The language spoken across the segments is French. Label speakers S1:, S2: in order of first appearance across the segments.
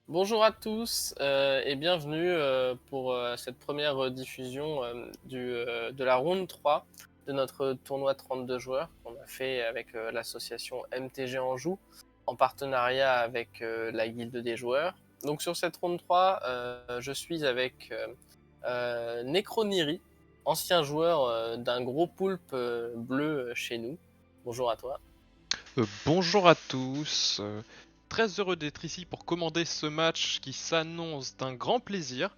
S1: Bonjour à tous et bienvenue pour cette première diffusion de la round 3 de notre tournoi 32 joueurs qu'on a fait avec l'association MTG Anjou en partenariat avec la guilde des joueurs. Donc sur cette round 3, je suis avec Necroniri, ancien joueur d'un gros poulpe bleu chez nous. Bonjour à toi.
S2: Bonjour à tous, très heureux d'être ici pour commander ce match qui s'annonce d'un grand plaisir.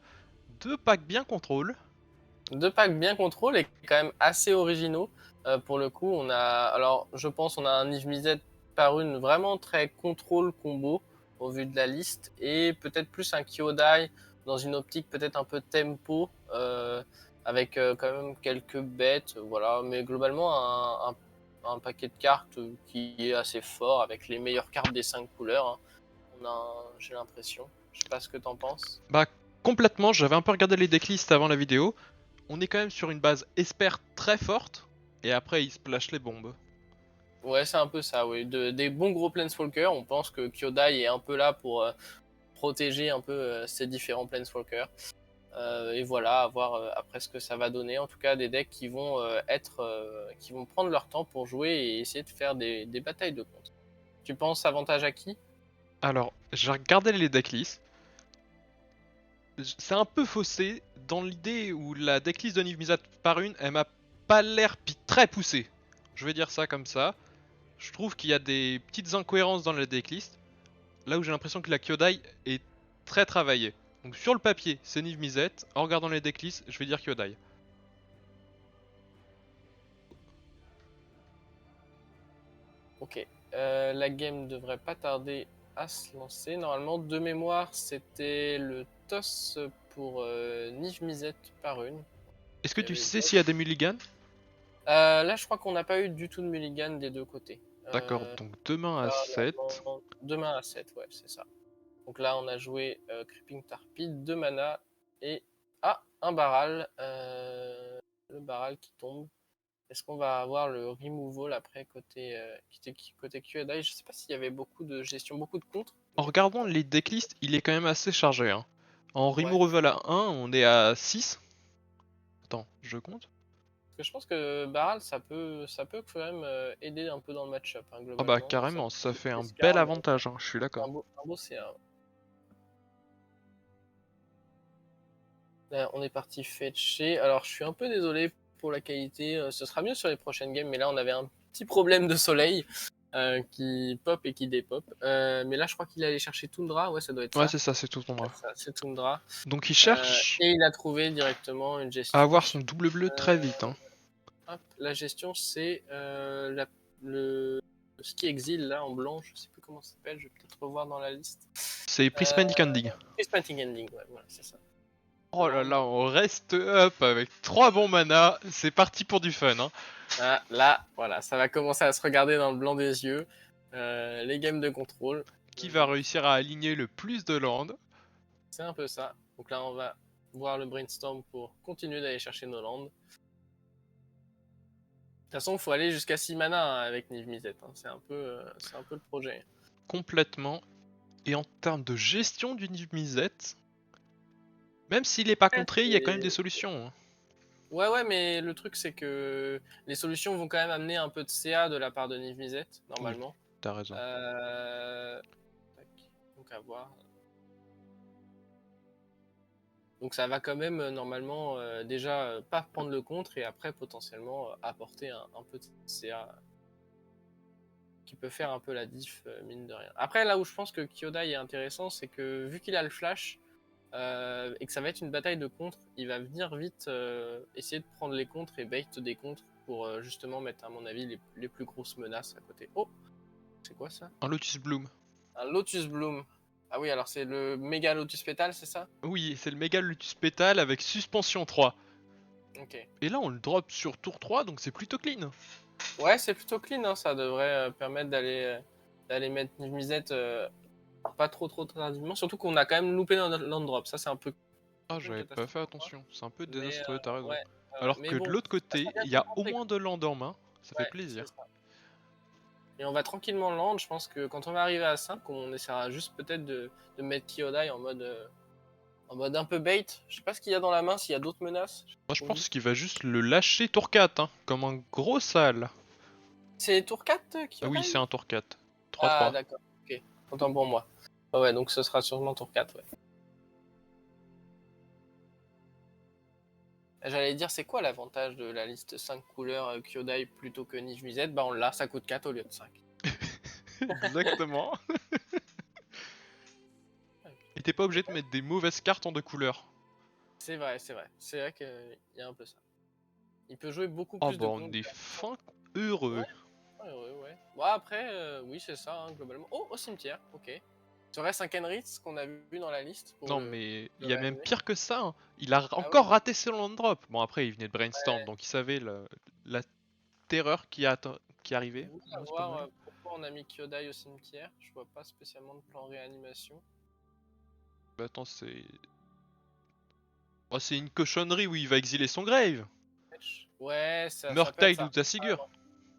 S2: Deux packs bien contrôle.
S1: Deux packs bien contrôle et quand même assez originaux. Pour le coup, je pense, on a un Yves Misette par une vraiment très contrôle combo au vu de la liste et peut-être plus un Kyodai dans une optique peut-être un peu tempo avec quand même quelques bêtes, voilà. Mais globalement, un paquet de cartes qui est assez fort avec les meilleures cartes des 5 couleurs, hein. J'ai l'impression. Je sais pas ce que t'en penses.
S2: Bah complètement, j'avais un peu regardé les decklists avant la vidéo. On est quand même sur une base Esper très forte, et après il splash les bombes.
S1: Ouais, c'est un peu ça, oui. Des bons gros Planeswalkers, on pense que Kyodai est un peu là pour protéger un peu ces différents Planeswalkers. Et voilà, à voir après ce que ça va donner. En tout cas, des decks qui vont qui vont prendre leur temps pour jouer et essayer de faire des batailles de contre. Tu penses avantage à qui?
S2: Alors, j'ai regardé les decklists. C'est un peu faussé dans l'idée où la decklist de Niv Mizzet par une, elle m'a pas l'air très poussée. Je vais dire ça comme ça. Je trouve qu'il y a des petites incohérences dans la decklist. Là où j'ai l'impression que la Kyodai est très travaillée. Donc sur le papier, c'est Niv Mizzet. En regardant les decklists, je vais dire Kyodai.
S1: Ok. La game devrait pas tarder à se lancer. Normalement, de mémoire, c'était le toss pour Niv Mizzet par une.
S2: Est-ce que
S1: Il y
S2: tu
S1: avait
S2: sais s'il y a des mulligans?
S1: Là, je crois qu'on n'a pas eu du tout de mulligan des deux côtés.
S2: D'accord, donc demain à
S1: Là,
S2: 7.
S1: normalement, demain à 7, ouais, c'est ça. Donc là, on a joué Creeping Tarpid, 2 mana et un Baral. Le Baral qui tombe. Est-ce qu'on va avoir le removal après côté Q&A? Je sais pas s'il y avait beaucoup de gestion, beaucoup de contre,
S2: En
S1: mais peut-être
S2: regardant
S1: pas.
S2: les decklists, il est quand même assez chargé, hein. En
S1: Ouais.
S2: removal à 1, on est à 6. Attends, je compte.
S1: Parce que je pense que Baral, ça peut quand même aider un peu dans le match-up, hein,
S2: Ah bah
S1: globalement. Ça
S2: carrément, ça fait un bel
S1: discard,
S2: avantage, hein, je suis
S1: c'est
S2: d'accord.
S1: un beau CA. On est parti fetcher. Alors, je suis un peu désolé pour la qualité. Ce sera mieux sur les prochaines games, mais là, on avait un petit problème de soleil qui pop et qui dépop. Mais là, je crois qu'il allait chercher Tundra. Ouais, ça doit être
S2: Ouais,
S1: ça.
S2: c'est ça, c'est tout ton bras.
S1: C'est Tundra.
S2: Donc il cherche
S1: Et il a trouvé directement une
S2: à
S1: gestion.
S2: avoir son double bleu très vite, hein.
S1: Hop, la gestion, c'est le ski exil là en blanc. Je sais plus comment ça s'appelle. Je vais peut-être revoir dans la liste.
S2: C'est
S1: Euh,
S2: Prismatic Ending.
S1: Prismatic Ending. Ouais, voilà, c'est ça.
S2: Oh là
S1: Land.
S2: là, on reste up avec 3 bons mana, c'est parti pour du fun, hein.
S1: Ah, là, voilà, ça va commencer à se regarder dans le blanc des yeux. Les games de contrôle,
S2: Qui va réussir à aligner le plus de landes?
S1: c'est un peu ça. Donc là, on va voir le brainstorm pour continuer d'aller chercher nos landes. De toute façon, il faut aller jusqu'à 6 mana hein, avec Niv Mizzet. Hein. C'est un peu le projet.
S2: Complètement. Et en termes de gestion du Niv Mizzet, même s'il est pas
S1: Ouais,
S2: contré, il y a quand même des solutions, hein.
S1: ouais, ouais, mais le truc, c'est que les solutions vont quand même amener un peu de CA de la part de Niv Mizzet,
S2: Oui,
S1: normalement.
S2: t'as raison.
S1: Euh... Donc à voir. Donc ça va quand même normalement déjà pas prendre le contre et après potentiellement apporter un peu de CA qui peut faire un peu la diff mine de rien. Après là où je pense que Kyodai est intéressant c'est que vu qu'il a le flash et que ça va être une bataille de contre, il va venir vite essayer de prendre les contres et bait des contres pour justement mettre à mon avis les plus grosses menaces à côté. Oh, c'est quoi ça?
S2: Un Lotus Bloom.
S1: Un Lotus Bloom. Ah oui alors c'est le méga Lotus Pétale c'est ça?
S2: Oui, c'est le méga Lotus Pétale avec suspension 3.
S1: Ok.
S2: Et là, on le drop sur tour 3, donc c'est plutôt clean.
S1: Ouais, c'est plutôt clean, hein, ça devrait permettre d'aller mettre une misette pas trop tardivement. Surtout qu'on a quand même loupé notre land drop. Ça, c'est un
S2: Ah,
S1: peu une
S2: j'avais pas
S1: catastrophe
S2: fait
S1: pour moi.
S2: attention, c'est un peu
S1: Mais
S2: désastreux, t'as raison.
S1: ouais, ouais,
S2: Alors
S1: mais
S2: que de
S1: bon,
S2: l'autre
S1: ça
S2: côté,
S1: vient
S2: il y
S1: de
S2: a
S1: prendre
S2: au
S1: les
S2: moins
S1: comptes.
S2: 2 landes en main, ça fait
S1: Ouais, c'est
S2: plaisir.
S1: ça. Et on va tranquillement land. Je pense que quand on va arriver à 5, on essaiera juste peut-être de mettre Kyodai en mode un peu bait. Je sais pas ce qu'il y a dans la main, s'il y a d'autres menaces.
S2: Moi je pense qu'il va juste le lâcher tour 4, hein, comme un gros sale.
S1: C'est tour 4
S2: Ah oui,
S1: Kyodai?
S2: c'est un tour 4.
S1: Ah
S2: 3-3.
S1: d'accord, ok. Autant pour moi. Ouais, donc ce sera sûrement tour 4, ouais. J'allais dire, c'est quoi l'avantage de la liste 5 couleurs Kyodai plutôt que Niv-Mizzet? Bah on l'a, ça coûte 4 au lieu de 5.
S2: Exactement. Et t'es pas obligé de mettre des mauvaises cartes en 2 couleurs.
S1: C'est vrai, c'est vrai. C'est vrai qu'il y a un peu ça. Il peut jouer beaucoup
S2: Oh
S1: plus
S2: bah
S1: de
S2: on
S1: comptes.
S2: est fin heureux.
S1: Ouais, ouais, ouais. Bon, après, oui, c'est ça, hein, globalement. Oh, au cimetière, ok. Serait-ce un Kenrith qu'on a vu dans la liste pour
S2: Non mais il
S1: le
S2: y a même
S1: réanimer?
S2: pire que ça, hein. Il a
S1: Ah ouais?
S2: encore raté ses land drop. Bon après il venait de brainstorm,
S1: Ouais.
S2: donc il savait la terreur qui
S1: Je
S2: arrivait
S1: voulais
S2: dans ce
S1: savoir
S2: panel.
S1: pourquoi on a mis Kyodai au cimetière. Je vois pas spécialement de plan réanimation.
S2: Bah attends c'est... Oh c'est une cochonnerie où il va exiler son grave.
S1: Ouais, ça peut être
S2: Murktide
S1: ça.
S2: ou Tassigur.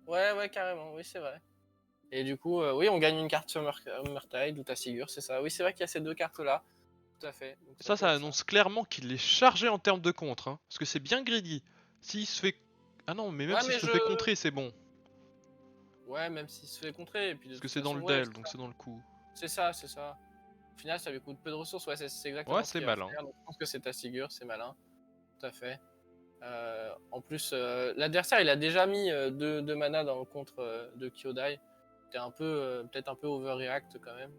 S1: Ouais, ouais, carrément, oui, c'est vrai. Et du coup, oui, on gagne une carte sur Murktide ou Tassigur, c'est ça. Oui, c'est vrai qu'il y a ces deux cartes-là. Tout à fait. Donc ça peut
S2: Ça
S1: être ça.
S2: annonce clairement qu'il est chargé en termes de contre, hein. Parce que c'est bien greedy. S'il se fait... Ah non mais même
S1: Ouais,
S2: s'il
S1: mais
S2: se fait contrer c'est bon.
S1: Ouais, même s'il se fait contrer, et puis de
S2: Parce que
S1: toute
S2: c'est dans
S1: façon,
S2: le
S1: ouais,
S2: del, donc c'est dans le coup.
S1: c'est ça, c'est ça. Au final, ça lui coûte peu de ressources, ouais, c'est
S2: Ouais
S1: exactement ce
S2: c'est
S1: qu'il va
S2: malin.
S1: faire. Donc je pense que c'est Tassigur, c'est malin. Tout à fait. En plus, l'adversaire, il a déjà mis 2 mana dans le contre de Kyodai. C'était un peu, peut-être un peu overreact quand même.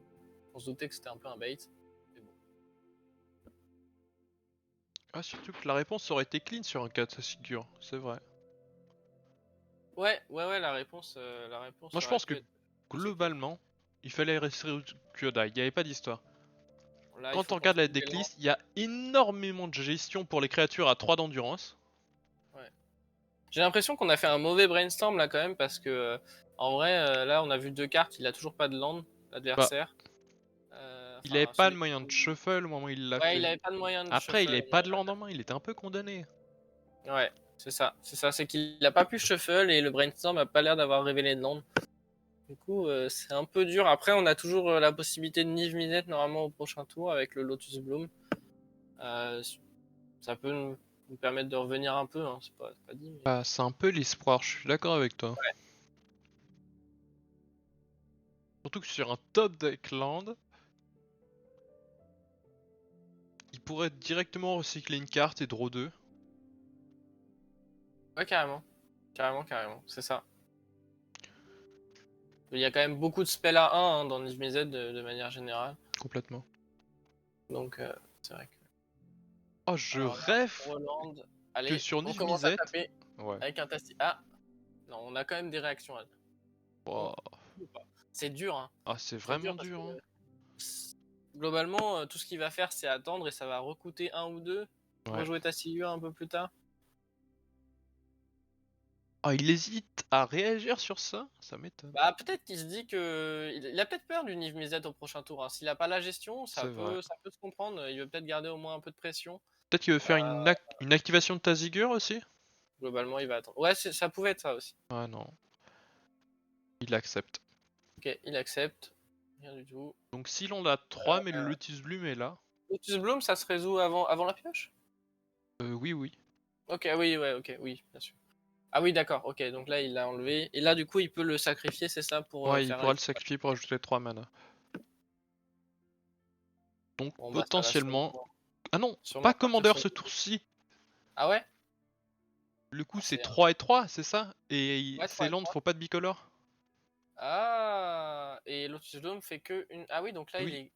S1: On se doutait que c'était un peu un bait. Mais bon.
S2: Ah surtout que la réponse aurait été clean sur un cas de Tassigur, c'est vrai.
S1: Ouais, ouais, ouais, la
S2: Moi
S1: réponse
S2: je
S1: aurait
S2: pense que
S1: pu être assez clean.
S2: globalement, il fallait rester au Kyodai, il n'y avait pas d'histoire.
S1: Là, il
S2: Quand
S1: faut
S2: on regarde la
S1: contrôler les lances.
S2: decklist, il y a énormément de gestion pour les créatures à 3 d'endurance.
S1: Ouais. J'ai l'impression qu'on a fait un mauvais brainstorm là quand même parce que en vrai là on a vu 2 cartes, il a toujours pas de land
S2: Bah,
S1: l'adversaire.
S2: il avait
S1: Enfin
S2: pas de
S1: celui.
S2: moyen de shuffle au moment où il l'a
S1: Ouais, il
S2: fait.
S1: avait pas de moyen de
S2: Après, il
S1: shuffle.
S2: avait pas de land en main, il était un peu condamné.
S1: Ouais, c'est ça, c'est qu'il a pas pu shuffle et le brainstorm a pas l'air d'avoir révélé de land. Du coup c'est un peu dur. Après on a toujours la possibilité de Niv Mizzet normalement au prochain tour avec le Lotus Bloom. Euh, Ça peut nous permettre de revenir un peu, hein. C'est pas dit. Mais...
S2: Bah, c'est un peu l'espoir, je suis d'accord avec toi.
S1: Ouais.
S2: Surtout que sur un top deck land, il pourrait directement recycler une carte et draw 2.
S1: Ouais, carrément. Carrément, carrément, c'est ça. Il y a quand même beaucoup de spells à 1 hein, dans Niv Mizzet de manière générale.
S2: Complètement.
S1: Donc, c'est vrai que.
S2: Oh, je
S1: Alors là,
S2: rêve
S1: Roland.
S2: que
S1: Allez,
S2: sur
S1: on
S2: Niv
S1: commence à
S2: Mizzet.
S1: taper
S2: Ouais.
S1: avec un Tassi. Ah non, on a quand même des réactions à dire. On...
S2: Oh.
S1: C'est dur, hein.
S2: Ah, c'est
S1: C'est dur
S2: vraiment
S1: parce que
S2: dur, hein.
S1: globalement, tout ce qu'il va faire, c'est attendre et ça va recoûter 1 ou 2.
S2: Ouais.
S1: Rejouer Tassigur un peu plus tard.
S2: Ah, il hésite à réagir sur ça? Ça m'étonne.
S1: Bah, peut-être qu'il se dit que. Il a peut-être peur du Niv Mizzet au prochain tour, hein. S'il a pas la gestion,
S2: C'est vrai.
S1: ça peut se comprendre. Il veut peut-être garder au moins un peu de pression.
S2: Peut-être qu'il veut faire
S1: Euh,
S2: une activation de Tazigur aussi?
S1: Globalement, il va attendre. Ouais, ça pouvait être ça aussi.
S2: Ah non. Il accepte.
S1: Ok, il accepte. Rien du tout.
S2: Donc si l'on a 3 mais le Lotus Bloom est là.
S1: Lotus Bloom, ça se résout avant la pioche?
S2: Oui, oui.
S1: Ok, oui, ouais, ok, oui, bien sûr. Ah oui, d'accord, ok, donc là, il l'a enlevé. Et là, du coup, il peut le sacrifier, c'est ça, pour
S2: Ouais, il
S1: faire
S2: pourra
S1: résoudre.
S2: le sacrifier pour ajouter 3 mana. Donc
S1: Bon, bah, ça va
S2: potentiellement... Ah non,
S1: sûrement
S2: pas
S1: pas
S2: commandeur
S1: piocher.
S2: ce tour-ci.
S1: Ah ouais?
S2: Le coup
S1: Ah,
S2: c'est
S1: c'est
S2: 3 et 3, c'est ça? Et
S1: ouais,
S2: ces
S1: 3 et
S2: lands
S1: 3.
S2: font pas de bicolore?
S1: Ah, et Lotus Bloom fait que une. Ah oui, donc là, il
S2: Oui,
S1: est.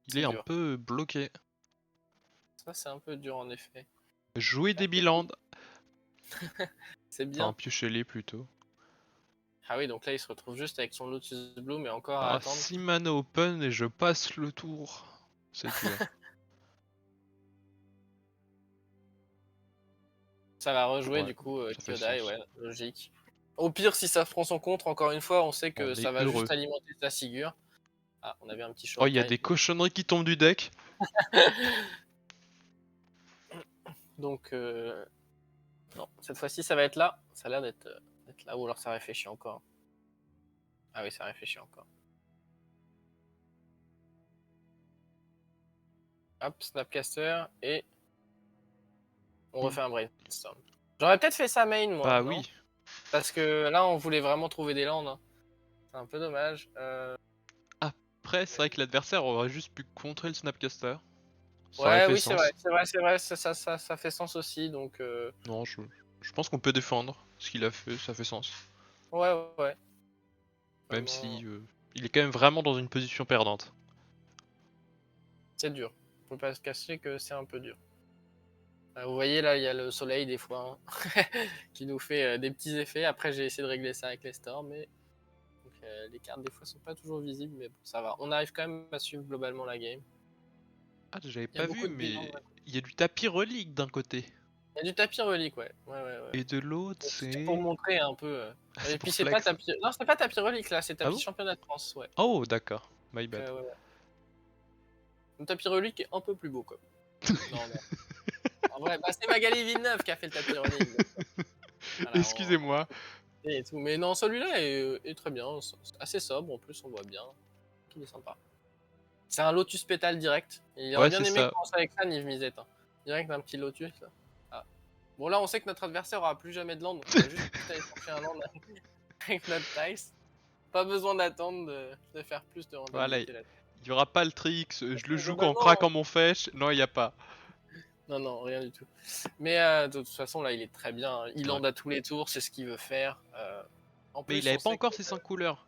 S2: il
S1: C'est
S2: est un
S1: dur.
S2: peu bloqué.
S1: Ça, c'est un peu dur, en effet.
S2: Jouer
S1: Ah,
S2: des bilands,
S1: c'est
S2: enfin
S1: bien.
S2: piocher-les plutôt.
S1: Ah oui, donc là, il se retrouve juste avec son Lotus Bloom et encore à
S2: Ah,
S1: attendre.
S2: 6 mana open et je passe le tour. C'est dur.
S1: Ça va rejouer,
S2: Ouais,
S1: du coup,
S2: ça fait
S1: Kyodai,
S2: sens.
S1: ouais, logique. Au pire, si ça prend son contre, encore une fois, on sait que
S2: On
S1: ça
S2: est
S1: va
S2: heureux.
S1: juste alimenter sa figure. Ah, on avait un petit
S2: Oh, il y a
S1: Shokai.
S2: des cochonneries qui tombent du deck.
S1: Donc, non, cette fois-ci, ça va être là. Ça a l'air d'être là, ou alors ça réfléchit encore. Ah oui, ça réfléchit encore. Hop, Snapcaster, et on refait un brainstorm. J'aurais peut-être fait ça main, moi,
S2: Bah
S1: non?
S2: oui.
S1: Parce que là, on voulait vraiment trouver des landes, hein. C'est un peu dommage.
S2: Après, c'est vrai que l'adversaire aurait juste pu contrer le Snapcaster. Ça aurait
S1: Ouais,
S2: fait
S1: oui, c'est vrai,
S2: sens.
S1: c'est vrai, c'est vrai, ça fait sens aussi, donc
S2: Non, je pense qu'on peut défendre ce qu'il a fait, ça fait sens.
S1: ouais, ouais.
S2: Même
S1: Vraiment,
S2: si il est quand même vraiment dans une position perdante.
S1: c'est dur. Faut pas se cacher que c'est un peu dur. Vous voyez là, il y a le soleil des fois, hein, qui nous fait des petits effets. Après, j'ai essayé de régler ça avec les stores, mais donc, les cartes des fois sont pas toujours visibles, mais bon, ça va. On arrive quand même à suivre globalement la game.
S2: Ah, j'avais
S1: Il y a
S2: pas vu,
S1: beaucoup de bilans.
S2: mais il y a du tapis relique d'un côté.
S1: Il y a du tapis relique, ouais. Ouais, ouais, ouais.
S2: Et de l'autre,
S1: C'était pour
S2: c'est...
S1: montrer un peu.
S2: Ah,
S1: Et
S2: c'est
S1: puis
S2: pour
S1: c'est pas
S2: flex.
S1: tapis. Non, c'est pas tapis relique là, c'est
S2: Ah
S1: tapis
S2: bon?
S1: championnat de France, ouais.
S2: Oh, d'accord. My
S1: Donc,
S2: bad.
S1: ouais, ouais. Le tapis relique est un peu plus beau, quoi. Non, non. En vrai, bah, c'est Magali Villeneuve qui a fait le tapis relique. Donc, voilà,
S2: Excusez-moi.
S1: et tout. Mais non, celui-là est très bien. C'est assez sobre, en plus, on voit bien. Il est sympa. C'est un Lotus pétale direct. Et il aurait
S2: Ouais,
S1: bien
S2: c'est
S1: aimé
S2: ça.
S1: commencer avec ça, Nive Misette, hein. Direct un petit Lotus, là. Ah. Bon, là, on sait que notre adversaire aura plus jamais de land, donc on va juste aller chercher un land avec notre Tice. Pas besoin d'attendre de faire plus de
S2: Voilà,
S1: rentabilité là.
S2: il y aura pas le trick, je le joue en
S1: Globalement,
S2: craquant mon fèche. Non, il y a pas.
S1: non, non, rien du tout. Mais de toute façon, là, il est très bien. Il
S2: Ouais.
S1: land à tous les tours, c'est ce qu'il veut faire. En
S2: Mais il
S1: plus,
S2: avait
S1: on
S2: pas
S1: sait que.
S2: encore ses 5 couleurs.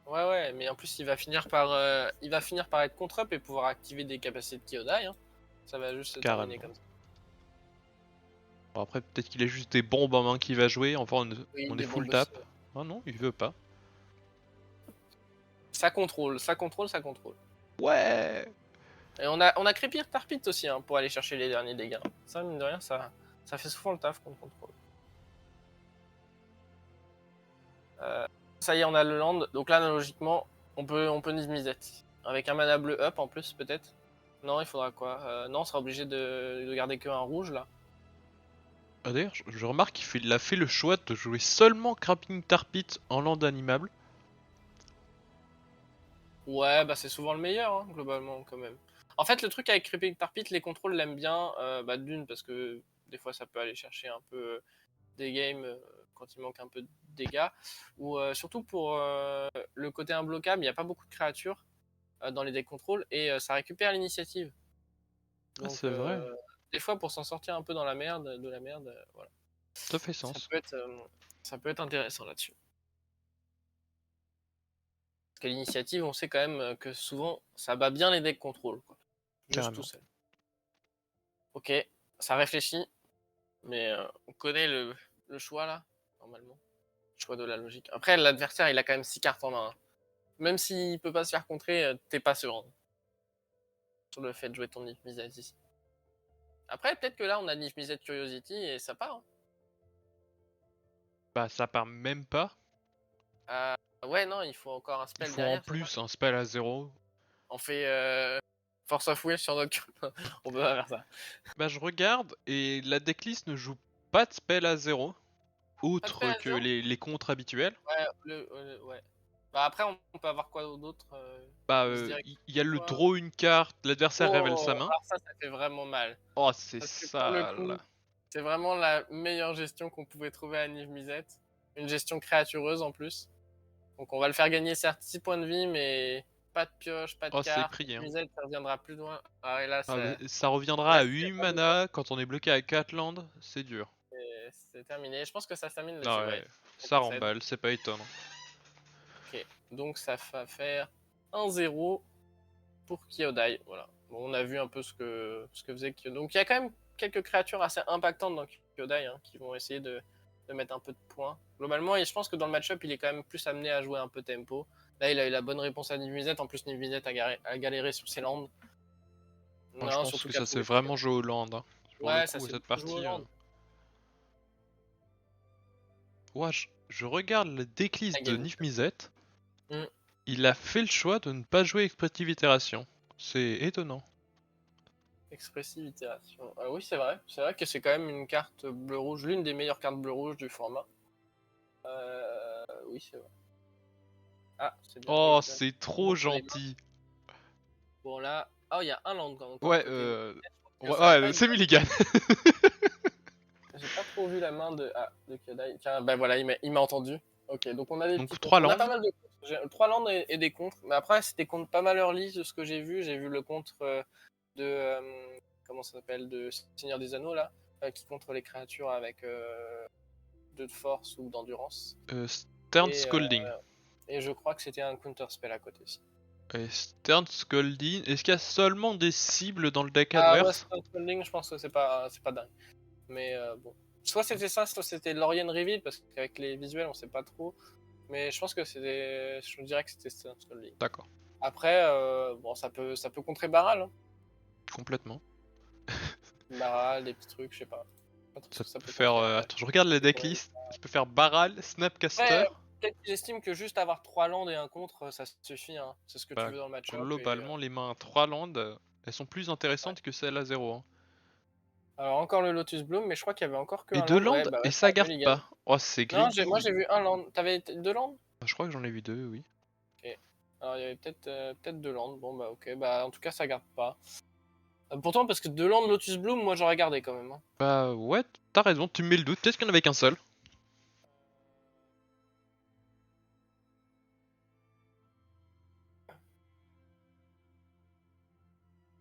S1: Ouais, ouais, mais en plus, il va finir par être contre-up et pouvoir activer des capacités de Kyodai, hein. Ça va juste se terminer
S2: Carrément.
S1: comme ça.
S2: Bon, après, peut-être qu'il a juste des bombes en main qu'il va jouer. Enfin,
S1: Oui,
S2: on est
S1: des
S2: full
S1: bombes aussi.
S2: tap. Ah non, il veut pas.
S1: Ça contrôle, ça contrôle, ça contrôle.
S2: Ouais.
S1: Et on a Crépir Tarpit aussi, hein, pour aller chercher les derniers dégâts. Ça, mine de rien, ça fait souvent le taf qu'on contrôle. Ça y est, on a le land. Donc là, logiquement, on peut Niv-Mizzet. Avec un mana bleu up en plus, peut-être. Non, il faudra quoi non, on sera obligé de garder que un rouge là.
S2: Ah, d'ailleurs, je remarque qu'il a fait le choix de jouer seulement Crapping Tarpit en land animable.
S1: Ouais, bah c'est souvent le meilleur, hein, globalement, quand même. En fait, le truc avec Creeping Tarpit, les contrôles l'aiment bien. Bah, d'une, parce que des fois, ça peut aller chercher un peu des games quand il manque un peu de dégâts. Ou surtout pour le côté imbloquable, il n'y a pas beaucoup de créatures dans les decks contrôles et ça récupère l'initiative.
S2: Ah,
S1: Donc,
S2: c'est vrai.
S1: des fois, pour s'en sortir un peu dans la merde, de la merde, voilà.
S2: Ça fait
S1: Ça
S2: sens.
S1: peut être, euh, ça peut être intéressant là-dessus. Parce que l'initiative, on sait quand même que souvent, ça bat bien les decks contrôle, quoi. Juste tout
S2: Carrément.
S1: seul. Ok, ça réfléchit, mais on connaît le choix là, normalement. Le choix de la logique. Après, l'adversaire, il a quand même 6 cartes en main, hein. Même s'il peut pas se faire contrer, t'es pas serein sur le fait de jouer ton Nif Mizzet ici. Après, peut-être que là, on a Nif Mizzet Curiosity et ça part, hein.
S2: Bah, ça part même pas.
S1: Ouais, non, il faut encore un
S2: Il
S1: spell
S2: faut en
S1: derrière, c'est ça?
S2: plus un spell à 0.
S1: On fait Force of Will sur notre. On peut pas faire ça.
S2: Bah, je regarde et la decklist ne joue pas de spell à 0.
S1: Pas de spell
S2: Outre
S1: à
S2: que
S1: 0?
S2: les contres habituels.
S1: Ouais, ouais. Bah après, on peut avoir quoi d'autre
S2: Bah,
S1: Misdirect
S2: il y a le
S1: quoi.
S2: draw une carte, l'adversaire révèle sa
S1: Oh,
S2: main.
S1: alors ça fait vraiment mal.
S2: Oh, c'est
S1: Parce que pour le
S2: sale.
S1: coup, c'est vraiment la meilleure gestion qu'on pouvait trouver à Niv Mizzet. Une gestion créatureuse en plus. Donc on va le faire gagner certes 6 points de vie, mais pas de pioche, pas de
S2: Oh, c'est
S1: carte.
S2: pris, hein.
S1: Mizzet, ça reviendra plus loin. Ah, et là,
S2: Ah, bah,
S1: ça,
S2: ça reviendra
S1: là
S2: à
S1: s'il y a
S2: 8
S1: pas de bol,
S2: mana quand on est bloqué à 4 landes, c'est dur.
S1: c'est terminé. Je pense que ça se termine là-dessus,
S2: Ah
S1: ouais.
S2: ouais,
S1: On
S2: ça
S1: concède.
S2: remballe, c'est pas étonnant.
S1: Ok, donc ça va faire 1-0 pour Kyodai. Voilà. Bon, on a vu un peu ce que faisait Kyodai. Donc il y a quand même quelques créatures assez impactantes dans Kyodai, hein, qui vont essayer de mettre un peu de points. Globalement, et je pense que dans le match-up, il est quand même plus amené à jouer un peu tempo. Là, il a eu la bonne réponse à Niv-Mizzet. En plus, Niv-Mizzet a galéré sur ses landes.
S2: Moi, je
S1: Non,
S2: pense
S1: surtout
S2: que
S1: qu'à
S2: ça s'est
S1: trouver.
S2: vraiment joué au land, hein. Pour le
S1: Ouais, ça
S2: coup,
S1: c'est
S2: cette
S1: beaucoup joué au
S2: partie.
S1: land.
S2: Ouais, je regarde le
S1: La
S2: decklist de
S1: game.
S2: Nif Mizzet.
S1: Hmm.
S2: Il a fait le choix de ne pas jouer Expressive Itération. C'est étonnant.
S1: Expressive itération. Oui, c'est vrai. C'est vrai que c'est quand même une carte bleu-rouge, l'une des meilleures cartes bleu-rouge du format. Oui, c'est vrai. Ah, c'est bien.
S2: Oh,
S1: Mulligan.
S2: c'est trop
S1: Bon, pour les mains.
S2: gentil.
S1: Bon là. Oh, il y a un land encore
S2: Ouais,
S1: côté. Je pense que
S2: ouais,
S1: ça va pas
S2: ouais,
S1: être.
S2: c'est Mulligan.
S1: J'ai pas trop vu la main de Kyodai. Tiens, bah voilà, il m'a entendu. Ok, donc on a des petits
S2: Donc
S1: contres.
S2: 3
S1: On a
S2: landes.
S1: pas mal de contres. J'ai 3 landes et des contres. Mais après, c'était contre pas mal early de ce que j'ai vu. J'ai vu le contre de. Comment ça s'appelle? De Seigneur des Anneaux là. Qui contre les créatures avec 2 de force ou d'endurance.
S2: Stern
S1: Et,
S2: Scolding.
S1: et je crois que c'était un counter spell à côté aussi.
S2: Et Stern Scolding. Est-ce qu'il y a seulement des cibles dans le deck
S1: Ah ouais,
S2: adverse?
S1: Spelling, je pense que c'est pas dingue. Mais bon. Soit c'était ça, soit c'était Lorien Reveal, parce qu'avec les visuels, on sait pas trop. Mais je pense que c'était. Je dirais que c'était Spelling.
S2: D'accord,
S1: Après, bon, ça peut contrer Baral. Hein.
S2: complètement.
S1: Baral, des petits trucs, je sais pas. Pas trop ce
S2: Ça
S1: que ça
S2: peut
S1: peut
S2: faire.
S1: contrer.
S2: Attends, je regarde les
S1: Ouais.
S2: decklists. Ça peut faire Baral, Snapcaster.
S1: Après, peut-être qu'ils estiment que juste avoir 3 landes et un contre, ça suffit. Hein. C'est ce que tu
S2: Bah,
S1: veux dans le match-up.
S2: globalement, les mains à 3 landes, elles sont plus
S1: Ouais.
S2: intéressantes que celles à 0.
S1: Alors, encore le Lotus Bloom, mais je crois qu'il y avait encore que
S2: Et
S1: un
S2: 2
S1: land. Ouais,
S2: landes,
S1: bah
S2: et
S1: ouais,
S2: ça
S1: c'est
S2: garde
S1: Mulligan.
S2: pas. Oh, c'est
S1: Non, moi
S2: greedy.
S1: j'ai vu un land. T'avais 2 lands?
S2: Ah, je crois que j'en ai vu 2, oui.
S1: Ok. Alors il y avait peut-être 2 lands. Bon bah ok. Bah en tout cas ça garde pas. Pourtant parce que 2 lands Lotus Bloom, moi j'aurais gardé quand même. Hein.
S2: Bah, ouais, t'as raison, tu me mets le doute. Peut-être qu'il n'y en avait qu'un seul.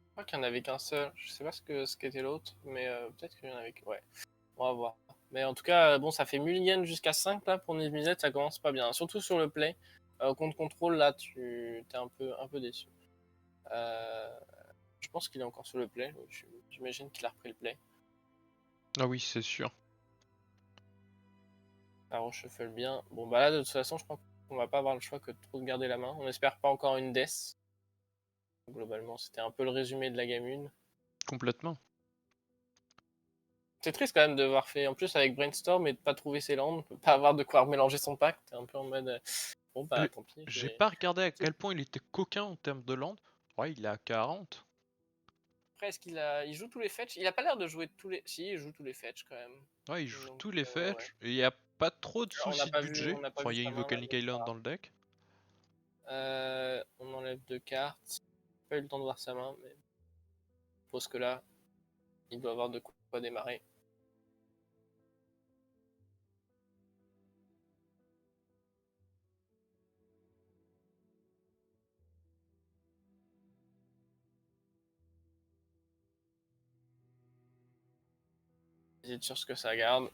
S1: Je crois qu'il y en avait qu'un seul. Je sais pas ce qu'était l'autre, mais peut-être qu'il y en avait que. Ouais. On va voir. Mais en tout cas, bon, ça fait mulligan jusqu'à 5 là pour Niv Mizzet, ça commence pas bien. Surtout sur le play. Contre contrôle, là, tu t'es un peu déçu. Euh, je pense qu'il est encore sur le play. Donc j'imagine qu'il a repris le play.
S2: Ah oui, c'est sûr.
S1: Ça reshuffle bien. Bon, bah là, de toute façon, je crois qu'on va pas avoir le choix que de trop de garder la main. On espère pas encore une death. Globalement, c'était un peu le résumé de la game 1.
S2: Complètement.
S1: C'est triste quand même de voir fait en plus avec Brainstorm et de pas trouver ses landes, de pas avoir de quoi mélanger son pack. T'es un peu en mode bon bah
S2: Euh,
S1: tant pis.
S2: J'ai pas regardé à quel point il était coquin en termes de land. Ouais, il est à 40.
S1: Après, est-ce il joue tous les fetch? Il a pas l'air de jouer tous les. Si, il joue tous les fetch quand même.
S2: Ouais, il joue
S1: Donc
S2: tous les
S1: ouais.
S2: fetch. Et il y a pas trop de
S1: On n'a
S2: soucis de
S1: pas vu,
S2: budget.
S1: on n'a pas
S2: Enfin,
S1: vu
S2: il y a
S1: sa
S2: une
S1: main là.
S2: Volcanic Island dans le deck.
S1: On enlève 2 cartes. Pas eu le temps de voir sa main, mais je suppose que là, il doit avoir de quoi démarrer. Hésite sur ce que ça garde.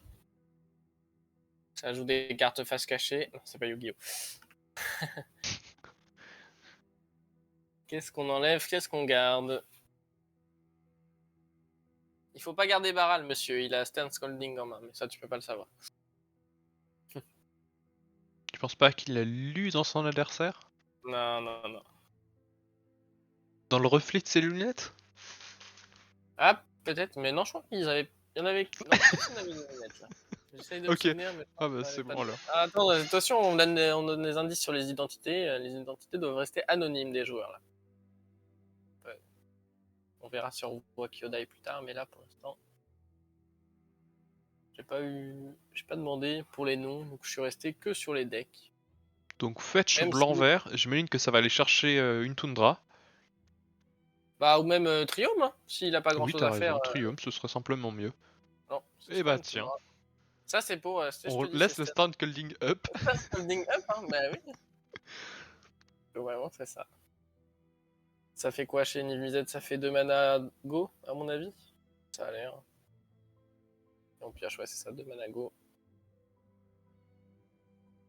S1: Ça ajoute des cartes face cachée. Non, c'est pas Yu-Gi-Oh! Qu'est-ce qu'on enlève? Qu'est-ce qu'on garde? Il faut pas garder Baral, monsieur. Il a Stern Scolding en main, mais ça, tu peux pas le savoir.
S2: Tu penses pas qu'il a lu dans son adversaire?
S1: Non, non, non.
S2: Dans le reflet de ses lunettes?
S1: Ah, peut-être, mais non, je crois qu'ils avaient. Il y en avait. Non, personne n'avait des lunettes là. J'essaye de me
S2: Ok.
S1: souvenir, mais je
S2: Ah
S1: crois
S2: bah
S1: qu'on avait
S2: c'est
S1: pas
S2: bon
S1: de.
S2: alors.
S1: Ah, attends, attention, on donne des indices sur les identités. Les identités doivent rester anonymes des joueurs là. Ouais. On verra si on voit Kyodai plus tard, mais là pour l'instant, j'ai pas demandé pour les noms, donc je suis resté que sur les decks.
S2: Donc fetch
S1: Même si,
S2: blanc-vert, j'imagine que ça va aller chercher une toundra.
S1: bah ou même Triome, hein, s'il a pas grand
S2: Oui,
S1: chose
S2: t'as
S1: à faire.
S2: raison, Triumph, ce serait simplement mieux.
S1: Non, ce
S2: Et
S1: sera
S2: bah
S1: une
S2: tiens,
S1: Tundra. Ça c'est pour, je
S2: on
S1: te dis, c'est
S2: laisse le stand Scolding up.
S1: Holding up, hein, bah oui. Faut vraiment c'est ça. Ça fait quoi chez Niv-Mizzet? Ça fait 2 mana go, à mon avis. Ça a l'air. Et on pioche, ouais, c'est ça, 2 mana go.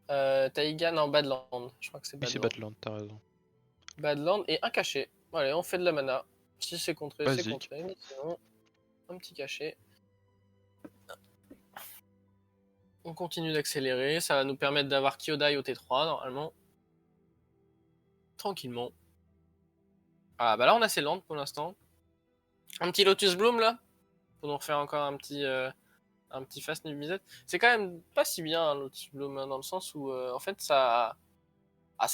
S1: Taïga, non, Badland. Je crois que c'est
S2: Oui, c'est
S1: Badland.
S2: Badland, t'as raison.
S1: Badland et un cachet. Allez, on fait de la mana. Si c'est contré, c'est
S2: Basique.
S1: contré. Mais sinon, un petit cachet. On continue d'accélérer. Ça va nous permettre d'avoir Kyodai au T3, normalement. Tranquillement. Ah, bah là, on a ses landes pour l'instant. Un petit Lotus Bloom, là. Pour nous refaire encore un petit fast Niv-Mizzet. C'est quand même pas si bien, hein, Lotus Bloom, hein, dans le sens où, en fait, ça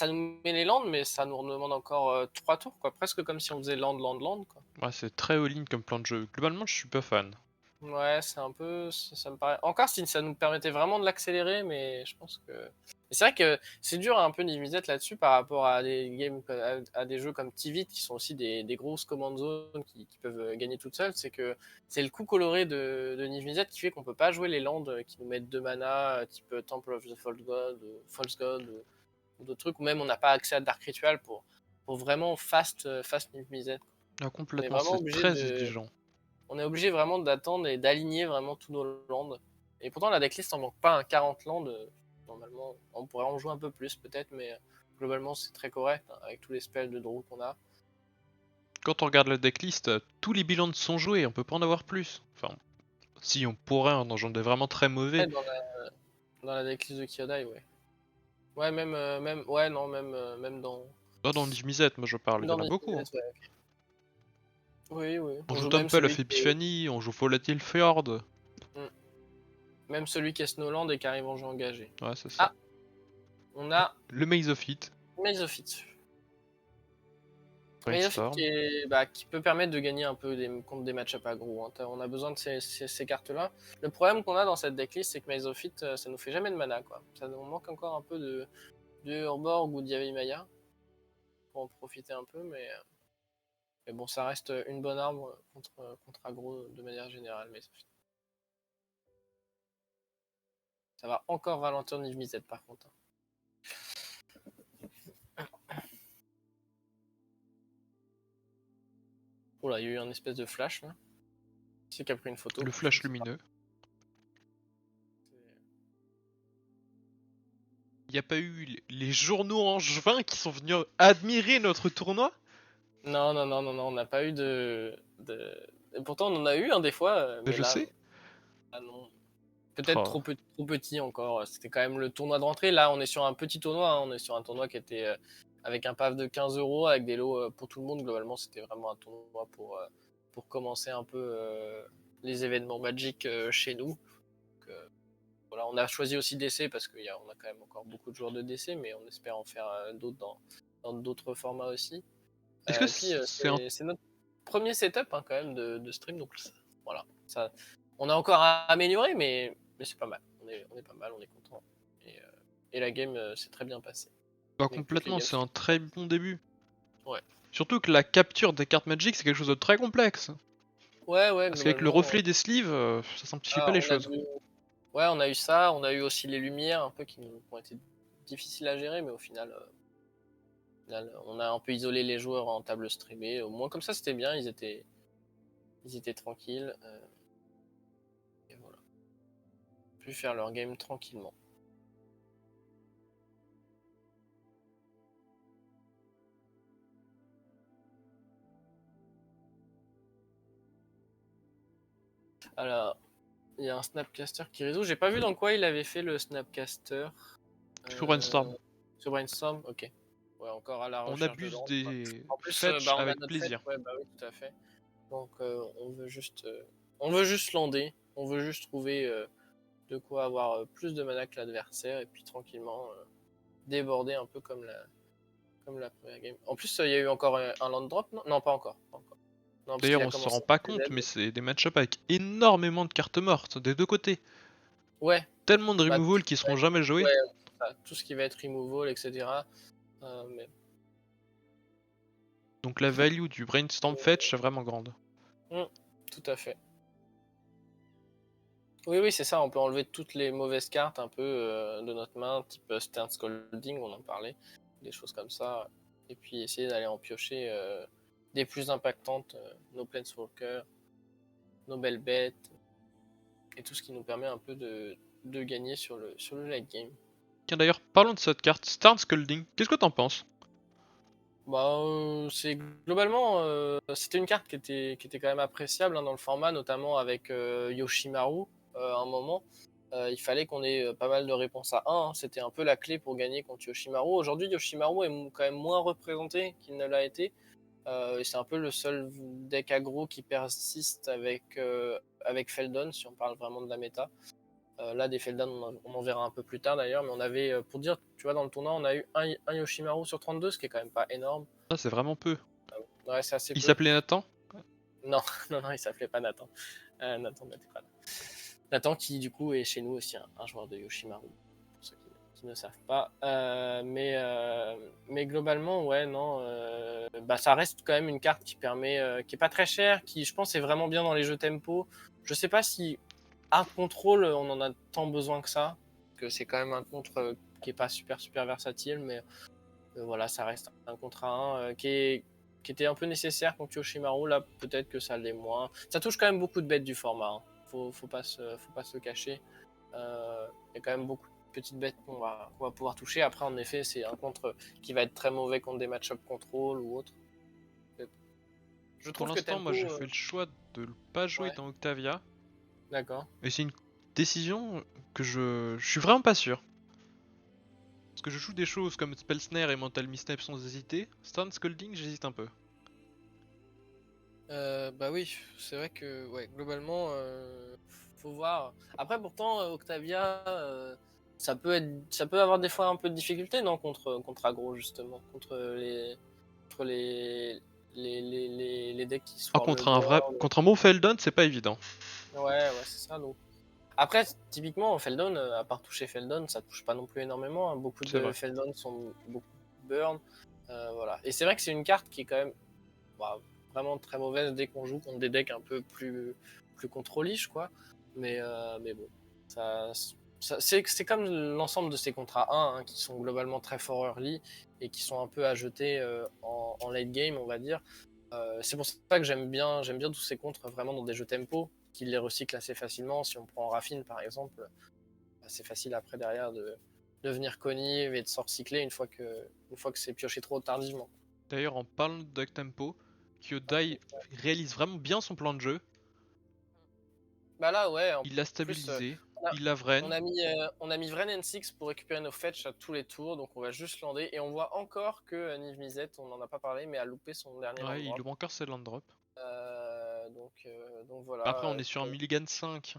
S1: nous met les landes, mais ça nous demande encore 3 tours, quoi. Presque comme si on faisait land, land, land, quoi.
S2: Ouais, c'est très all-in comme plan de jeu. Globalement, je suis pas fan.
S1: Ouais, c'est un peu. Ça me paraît. Encore si ça nous permettait vraiment de l'accélérer, mais je pense que. Et c'est vrai que c'est dur un peu de mise là-dessus par rapport à à des jeux comme Tivit qui sont aussi des grosses commandes zones qui peuvent gagner toutes seules. C'est que c'est le coup coloré de Niv-Mizzet qui fait qu'on peut pas jouer les lands qui nous mettent 2 mana, type Temple of the False God ou d'autres trucs, ou même on n'a pas accès à Dark Ritual pour vraiment fast Niv-Mizzet.
S2: Ah,
S1: On est
S2: complètement,
S1: vraiment
S2: c'est
S1: obligé
S2: très
S1: de,
S2: exigeant.
S1: on est obligé vraiment d'attendre et d'aligner vraiment tous nos lands. Et pourtant, la decklist en manque pas un 40 lands. Normalement, on pourrait en jouer un peu plus peut-être, mais globalement, c'est très correct hein, avec tous les spells de draw qu'on a.
S2: Quand on regarde la decklist, tous les bilans sont joués, on peut pas en avoir plus. Enfin, si on pourrait, hein, dans des vraiment très mauvais.
S1: Ouais, dans la decklist de Kyodai, ouais. Ouais, ouais, non, même
S2: Pas dans Niv-Mizzet, moi je parle, il y
S1: dans
S2: en a beaucoup. Hein.
S1: Niv-Mizzet, ouais. Oui, oui.
S2: On
S1: On
S2: joue
S1: joue même
S2: Temple
S1: celui
S2: of
S1: qui est...
S2: Epiphany, on joue Volatile Fjord.
S1: Hmm. Même celui qui est Snowland et qui arrive en jeu engagé.
S2: Ouais, c'est ça.
S1: Ah, on a
S2: Le Maze of It,
S1: Maze of It. Mais le fait
S2: Brainstorm.
S1: qui peut permettre de gagner un peu contre des match-up aggro. Hein. On a besoin de ces cartes-là. Le problème qu'on a dans cette decklist, c'est que Maze of It, ça nous fait jamais de mana. Quoi. Ça nous manque encore un peu de Urborg ou d'Yavimaya pour en profiter un peu. Mais bon, ça reste une bonne arme contre aggro de manière générale. Maze of It. Ça va encore ralentir Niv Mizzet par contre. Hein. Oula, il y a eu un espèce de flash là. Qui c'est qui a pris une photo?
S2: Le flash lumineux. Il n'y a pas eu les journaux angevins qui sont venus admirer notre tournoi?
S1: Non, on n'a pas eu Et pourtant, on en a eu des fois,
S2: Mais
S1: mais
S2: je sais.
S1: là non. Peut-être
S2: Oh.
S1: trop petit encore. C'était quand même le tournoi de rentrée. Là, on est sur un petit tournoi. Hein. On est sur un tournoi qui était avec un PAF de 15 euros, avec des lots pour tout le monde. Globalement, c'était vraiment un tournoi pour commencer un peu les événements Magic chez nous. Donc, voilà, on a choisi aussi DC parce qu'on a quand même encore beaucoup de joueurs de DC, mais on espère en faire d'autres dans d'autres formats aussi.
S2: Est-ce que
S1: Et puis,
S2: c'est un...
S1: c'est notre premier setup hein, quand même de stream. Donc voilà, on a encore à améliorer, mais c'est pas mal. On est pas mal, on est content. Et la game s'est très bien passée.
S2: Bah,
S1: Mais toutes les
S2: complètement,
S1: games
S2: c'est
S1: sont
S2: un très bon début.
S1: Ouais.
S2: Surtout que la capture des cartes Magic, c'est quelque chose de très complexe.
S1: Ouais,
S2: Parce qu'avec le
S1: globalement.
S2: reflet des sleeves, ça simplifie pas
S1: Ah,
S2: les choses.
S1: Ouais, on a eu ça, on a eu aussi les lumières un peu qui ont été difficiles à gérer, mais au final, on a un peu isolé les joueurs en table streamée. Au moins comme ça, c'était bien, ils étaient tranquilles. Et voilà. Ils ont pu faire leur game tranquillement. Alors, il y a un Snapcaster qui résout. J'ai pas vu dans quoi il avait fait le Snapcaster.
S2: Sur Brainstorm.
S1: Sur Brainstorm, ok. Ouais, encore à la
S2: On
S1: recherche de
S2: abuse
S1: landes.
S2: des
S1: En plus,
S2: fetch
S1: on a
S2: avec
S1: notre fetch.
S2: plaisir.
S1: Ouais, bah oui, tout à fait. Donc, on veut juste lander. On veut juste trouver de quoi avoir plus de mana que l'adversaire et puis tranquillement déborder un peu comme la première game. En plus, il y a eu encore un land drop, non? Non, pas encore. Pas encore. Non, parce qu'il
S2: D'ailleurs,
S1: a
S2: on s'en
S1: commencé
S2: rend pas
S1: avec
S2: compte, mais
S1: TZ.
S2: c'est des match-up avec énormément de cartes mortes, des deux côtés.
S1: Ouais,
S2: Tellement de
S1: bah,
S2: removal qui seront jamais joués.
S1: ouais, tout ce qui va être removal, etc. Mais
S2: Donc la value du Brainstorm Fetch est vraiment grande.
S1: tout à fait. Oui, c'est ça. On peut enlever toutes les mauvaises cartes un peu de notre main, type Stern Scolding, on en parlait, des choses comme ça. Et puis essayer d'aller en piocher des plus impactantes, nos Planeswalkers, nos belles bêtes, et tout ce qui nous permet un peu de gagner sur le late game.
S2: Tiens d'ailleurs, parlons de cette carte, Stern Scolding. Qu'est-ce que t'en penses?
S1: Bah, c'est globalement, c'était une carte qui était quand même appréciable hein, dans le format, notamment avec Yoshimaru à un moment. Il fallait qu'on ait pas mal de réponses à 1. Hein. C'était un peu la clé pour gagner contre Yoshimaru. Aujourd'hui, Yoshimaru est quand même moins représenté qu'il ne l'a été. Et c'est un peu le seul deck aggro qui persiste avec Feldon, si on parle vraiment de la méta. Là, des Feldon, on en verra un peu plus tard d'ailleurs, mais on avait, pour dire, tu vois, dans le tournoi, on a eu un Yoshimaru sur 32, ce qui est quand même pas énorme.
S2: Ah, c'est vraiment peu.
S1: Ouais, c'est assez
S2: Il
S1: peu.
S2: s'appelait Nathan?
S1: Non, non, il s'appelait pas Nathan. Nathan n'était pas là. Nathan qui, du coup, est chez nous aussi un joueur de Yoshimaru, pour ceux qui ne savent pas. Mais globalement, ouais, non, bah, ça reste quand même une carte qui permet, qui est pas très chère, qui je pense est vraiment bien dans les jeux tempo. Je sais pas si hard control, on en a tant besoin que ça, que c'est quand même un contre qui est pas super versatile, mais voilà, ça reste un contre à 1 qui était un peu nécessaire contre Yoshimaru. Là, peut-être que ça l'est moins. Ça touche quand même beaucoup de bêtes du format. Hein. Faut pas se le cacher. Il y a quand même beaucoup de petites bêtes qu'on va pouvoir toucher. Après, en effet, c'est un contre qui va être très mauvais contre des match-up control ou autre. Je
S2: Pour
S1: trouve que
S2: l'instant, moi
S1: Tempo.
S2: j'ai fait le choix de ne pas jouer
S1: Ouais,
S2: dans Octavia.
S1: d'accord.
S2: Et c'est une décision que je suis vraiment pas sûr. Parce que je joue des choses comme Spell Snare et Mental Misstep sans hésiter. Stone Scolding, j'hésite un peu.
S1: Bah oui, c'est vrai que ouais, globalement, faut voir. Après, pourtant, Octavia, ça peut avoir des fois un peu de difficulté, non, contre aggro justement, contre les decks qui
S2: Ah,
S1: swarm le board.
S2: contre un bon Feldon, c'est pas évident.
S1: Ouais, c'est ça. Donc après, typiquement, Feldon, à part toucher Feldon, ça touche pas non plus énormément. Hein. Beaucoup
S2: C'est
S1: de
S2: vrai.
S1: Feldon sont beaucoup burn, voilà. Et c'est vrai que c'est une carte qui est quand même bah, vraiment très mauvaise dès qu'on joue contre des decks un peu plus contrôlish, quoi. Mais bon, ça, c'est comme l'ensemble de ces contrats 1 hein, qui sont globalement très fort early et qui sont un peu à jeter en late game, on va dire. C'est pour ça que j'aime bien tous ces contres vraiment dans des jeux tempo qui les recyclent assez facilement. Si on prend Raffine par exemple, bah, c'est facile après derrière de venir cognive et de s'en recycler une fois que c'est pioché trop tardivement.
S2: D'ailleurs, en parlant de Duck Tempo, Kyodai réalise vraiment bien son plan de jeu.
S1: Bah là, ouais, en
S2: Il l'a
S1: plus,
S2: stabilisé,
S1: on a,
S2: il l'a Vren.
S1: on a mis Vren N6 pour récupérer nos fetch à tous les tours, donc on va juste lander. Et on voit encore que Niv Mizzet, on n'en a pas parlé, mais a loupé son dernier land
S2: Ouais, il
S1: drop.
S2: lui encore ses land drop.
S1: Donc voilà.
S2: Après, on est sur un Mulligan 5.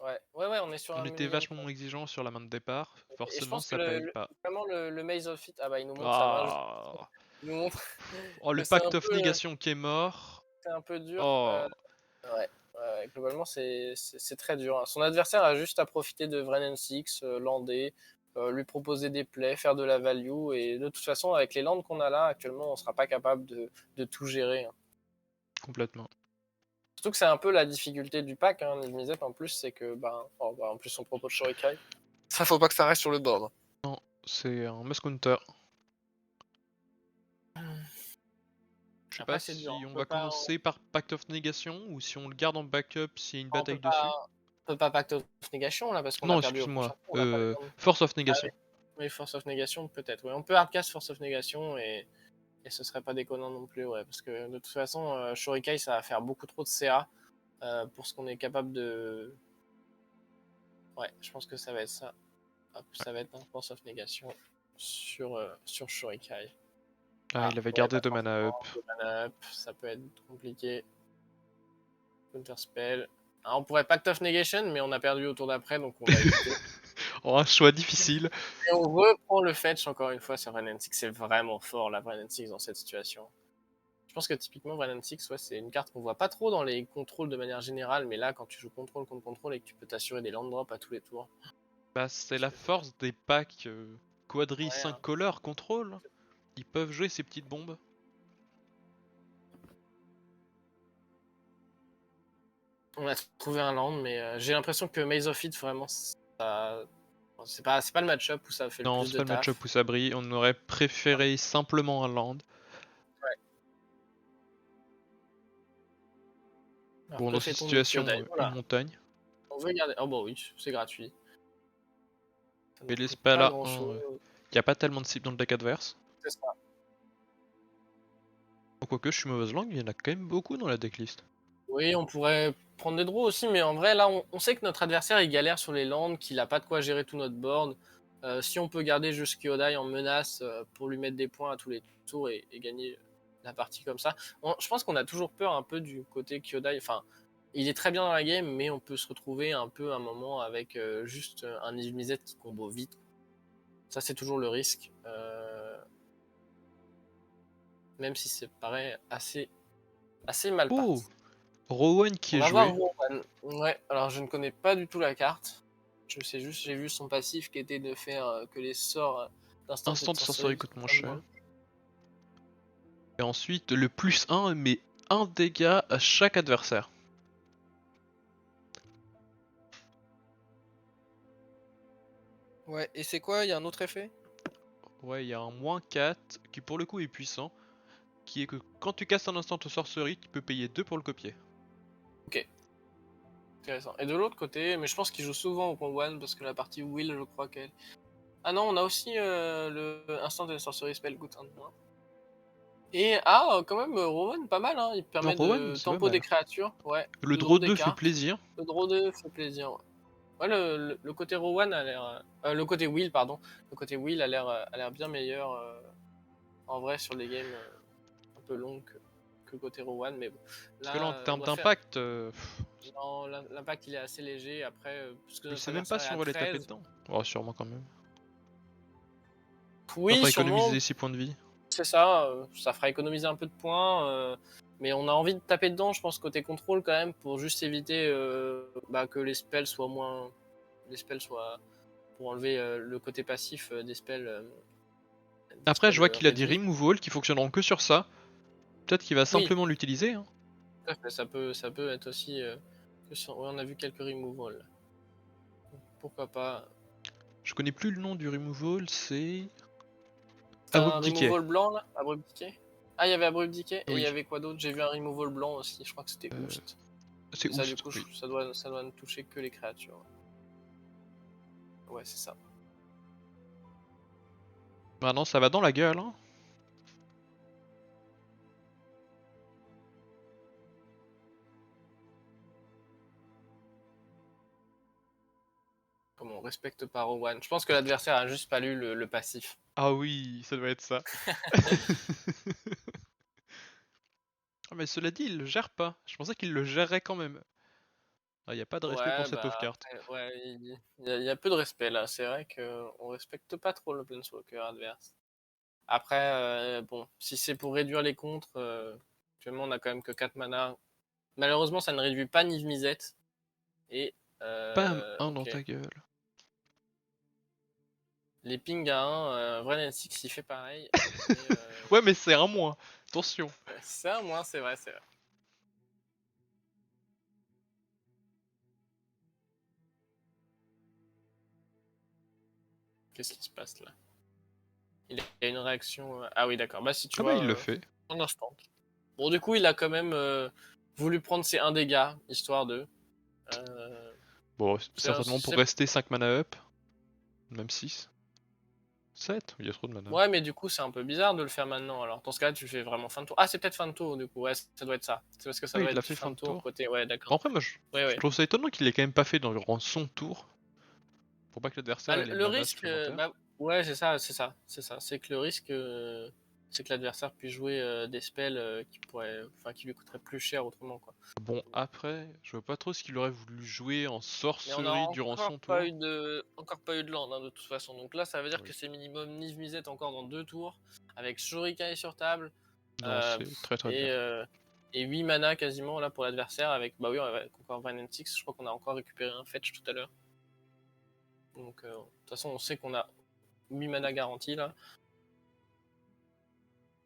S1: Ouais, on est sur
S2: On
S1: un
S2: était
S1: mulligan.
S2: vachement exigeant sur la main de départ.
S1: Et je
S2: Forcément,
S1: pense que
S2: ça paye pas.
S1: vraiment le Maze of It, ah bah il nous montre sa main,
S2: Ah.
S1: il nous montre
S2: Oh, le
S1: que c'est
S2: Pact of Negation qui est mort.
S1: un peu dur.
S2: Oh.
S1: Globalement, c'est très dur. Hein. Son adversaire a juste à profiter de Vren N6, lander, lui proposer des plays, faire de la value. Et de toute façon, avec les lands qu'on a là, actuellement, on sera pas capable de tout gérer. Hein.
S2: Complètement.
S1: Surtout que c'est un peu la difficulté du pack, hein, Niv-Mizzet, en plus, c'est que, en plus, son propos de Shurikai. Ça, faut pas que ça reste sur le board.
S2: Non, c'est un must counter. Je sais
S1: Après,
S2: pas
S1: c'est dur.
S2: si on va commencer par Pact of Negation ou si on le garde en backup s'il y a une
S1: On
S2: bataille dessus.
S1: peut pas Pact of Negation, là, parce qu'on a
S2: Non,
S1: perdu au prochain
S2: excuse-moi.
S1: tour, on a pas les lands.
S2: Force of
S1: Ah
S2: Negation.
S1: oui, Force of Negation, peut-être. Ouais. On peut hardcast Force of Negation et ce serait pas déconnant non plus, ouais, parce que de toute façon, Shurikai, ça va faire beaucoup trop de CA pour ce qu'on est capable de. Ouais, je pense que ça va être ça. Hop, ça va être un Force of Negation sur Shurikai.
S2: Ah, il avait
S1: Ouais,
S2: gardé
S1: pas
S2: 2 mana up.
S1: forcément, deux mana up, ça peut être compliqué. Counterspell. On pourrait Pact of Negation, mais on a perdu au tour d'après, donc on va éviter.
S2: Oh, un choix difficile.
S1: Et on reprend le fetch encore une fois sur Vren 6. C'est vraiment fort la Vren 6 dans cette situation. Je pense que typiquement Vren 6, ouais, c'est une carte qu'on voit pas trop dans les contrôles de manière générale, mais là quand tu joues contrôle contre contrôle et que tu peux t'assurer des land drops à tous les tours.
S2: Bah, c'est la force des packs quadri
S1: Ouais,
S2: 5
S1: hein.
S2: colors contrôle. Ils peuvent jouer ces petites bombes.
S1: On a trouvé un land, mais j'ai l'impression que Maze of It, vraiment, c'est pas le match-up où ça fait le
S2: Non,
S1: plus
S2: c'est
S1: de
S2: pas le match-up
S1: taf.
S2: où ça brille. On aurait préféré simplement un land.
S1: Ouais. Alors
S2: Bon,
S1: que
S2: dans cette
S1: fait-on de
S2: situation,
S1: Kyodai?
S2: une
S1: Voilà,
S2: montagne.
S1: on veut garder. Oh bon, oui, c'est gratuit. Ça
S2: Mais
S1: ne
S2: les
S1: coûte pas
S2: Spala,
S1: grand-chose.
S2: y a pas tellement de cibles dans le deck adverse.
S1: C'est ça.
S2: Quoique, je suis mauvaise langue, il y en a quand même beaucoup dans la decklist.
S1: Oui, on pourrait prendre des draws aussi, mais en vrai, là, on sait que notre adversaire, il galère sur les landes, qu'il a pas de quoi gérer tout notre board. Si on peut garder juste Kyodai en menace pour lui mettre des points à tous les tours et gagner la partie comme ça. Je pense qu'on a toujours peur un peu du côté Kyodai. Enfin, il est très bien dans la game, mais on peut se retrouver un peu à un moment avec juste un Yves Mizzet qui combo vite. Ça, c'est toujours le risque. Même si ça paraît assez mal
S2: Oh,
S1: parti.
S2: Rowan qui
S1: On
S2: est
S1: va voir
S2: joué.
S1: Rowan. Ouais, alors je ne connais pas du tout la carte. j'ai vu son passif qui était de faire que les sorts d'instant
S2: Instant de sorcerie coûte moins
S1: extrêmement
S2: cher. Et ensuite, le plus 1 met 1 dégât à chaque adversaire.
S1: Ouais, et c'est quoi? Il y a un autre effet?
S2: Ouais, il y a un moins 4 qui pour le coup est puissant, qui est que quand tu castes un instant de sorcerie, tu peux payer 2 pour le copier.
S1: Ok. Intéressant. Et de l'autre côté, mais je pense qu'il joue souvent au One parce que la partie Will, je crois qu'elle. Ah non, on a aussi le instant de sorcerie spell coûte 1 de moins. Et quand même, Rowan, pas mal, hein. Il
S2: Non,
S1: permet
S2: Rowan,
S1: de
S2: c'est pas
S1: tempo des
S2: mal.
S1: créatures, ouais.
S2: Le
S1: De draw
S2: draw
S1: des
S2: 2 fait
S1: cartes.
S2: plaisir.
S1: Le draw 2 fait plaisir, ouais. Ouais, le côté Rowan a l'air. Le côté Will, pardon. Le côté Will a l'air bien meilleur en vrai sur les games un peu longs que le côté Rowan, mais bon.
S2: Parce que là, en
S1: Là, on
S2: termes
S1: va faire.
S2: d'impact,
S1: Non, l'impact il est assez léger après, puisque
S2: je
S1: notre
S2: sais même pas
S1: adversaire est
S2: si on
S1: à
S2: va les taper
S1: 13.
S2: dedans. Oh, sûrement quand même. Ça
S1: Oui,
S2: fera
S1: sûrement,
S2: économiser 6 points de vie.
S1: c'est ça, ça fera économiser un peu de points, mais on a envie de taper dedans, je pense, côté contrôle quand même, pour juste éviter que les spells soient moins. Les spells soient. Pour enlever le côté passif des spells.
S2: Après, je vois qu'il a des
S1: réduits.
S2: removal qui fonctionneront que sur ça. Peut-être qu'il va
S1: Oui,
S2: simplement l'utiliser. Hein.
S1: tout à fait, ça peut être aussi. Ouais, on a vu quelques removals. Pourquoi pas.
S2: Je connais plus le nom du removal, c'est.
S1: C'est un
S2: Abrupt Decay.
S1: removal blanc là, Abrupt Decay. Ah, il y avait Abrupt Decay et il y
S2: Oui.
S1: avait quoi d'autre? J'ai vu un removal blanc aussi, je crois que c'était Oost.
S2: C'est
S1: Et ça, du
S2: Oost,
S1: coup,
S2: oui.
S1: ça doit ne toucher que les créatures. Ouais, c'est ça.
S2: Maintenant, ça va dans la gueule. Hein.
S1: Comme on respecte pas Rowan. Je pense que l'adversaire a juste pas lu le passif.
S2: Ah oui, ça doit être ça. Ah, mais cela dit, il le gère pas. Je pensais qu'il le gérerait quand même. Ah, y a pas de respect pour
S1: Ouais,
S2: cette pauvre
S1: bah,
S2: carte.
S1: après, ouais, il y a peu de respect là. C'est vrai qu'on respecte pas trop le Planeswalker adverse. Après, bon, si c'est pour réduire les contres, actuellement on a quand même que 4 mana. Malheureusement, ça ne réduit pas Niv Mizzet. Et,
S2: Bam, un dans
S1: ok.
S2: ta gueule.
S1: Les pings à 1, Vren Six il fait pareil. Mais,
S2: Ouais, mais c'est un moins. Attention.
S1: c'est un moins, c'est vrai, c'est vrai. Qu'est-ce qui se passe là? Il a une réaction. Ah oui, d'accord. Bah, si tu
S2: Ah bah,
S1: vois,
S2: il le fait.
S1: en instant. Bon, du coup, il a quand même voulu prendre ses 1 dégâts, histoire de.
S2: Bon,
S1: c'est-
S2: certainement pour
S1: c'est-
S2: rester 5 mana up. Même 6. 7. Il y a trop de mana.
S1: Ouais, mais du coup, c'est un peu bizarre de le faire maintenant. Alors, dans ce cas-là, tu fais vraiment fin de tour. Ah, c'est peut-être fin de tour, du coup. Ouais, ça doit être ça. C'est parce que ça
S2: Oui,
S1: doit
S2: il l'a
S1: être
S2: fait
S1: fin
S2: fin
S1: de
S2: de
S1: tour
S2: tour.
S1: côté. Ouais, d'accord.
S2: Bon, après, moi,
S1: Ouais,
S2: je
S1: ouais.
S2: trouve ça étonnant qu'il l'ait quand même pas fait durant son tour. Pour pas que
S1: Bah,
S2: l'adversaire ait les
S1: le
S2: mana
S1: risque,
S2: supplémentaires.
S1: ouais, c'est ça, c'est ça, c'est ça. C'est que le risque, c'est que l'adversaire puisse jouer des spells qui lui coûteraient plus cher autrement, quoi.
S2: Bon, après, je vois pas trop ce qu'il aurait voulu jouer en
S1: Mais on a
S2: sorcerie durant son tour.
S1: encore pas eu de land hein, de toute façon. Donc là, ça veut dire que
S2: Oui.
S1: c'est minimum Niv Mizzet encore dans 2 tours, avec Shurikai sur table,
S2: Non,
S1: euh,
S2: c'est très très bien.
S1: et, euh, et 8 mana quasiment là pour l'adversaire avec, bah oui, avec encore Vine Six. Je crois qu'on a encore récupéré un fetch tout à l'heure. Donc de toute façon, on sait qu'on a 8 mana garantis là.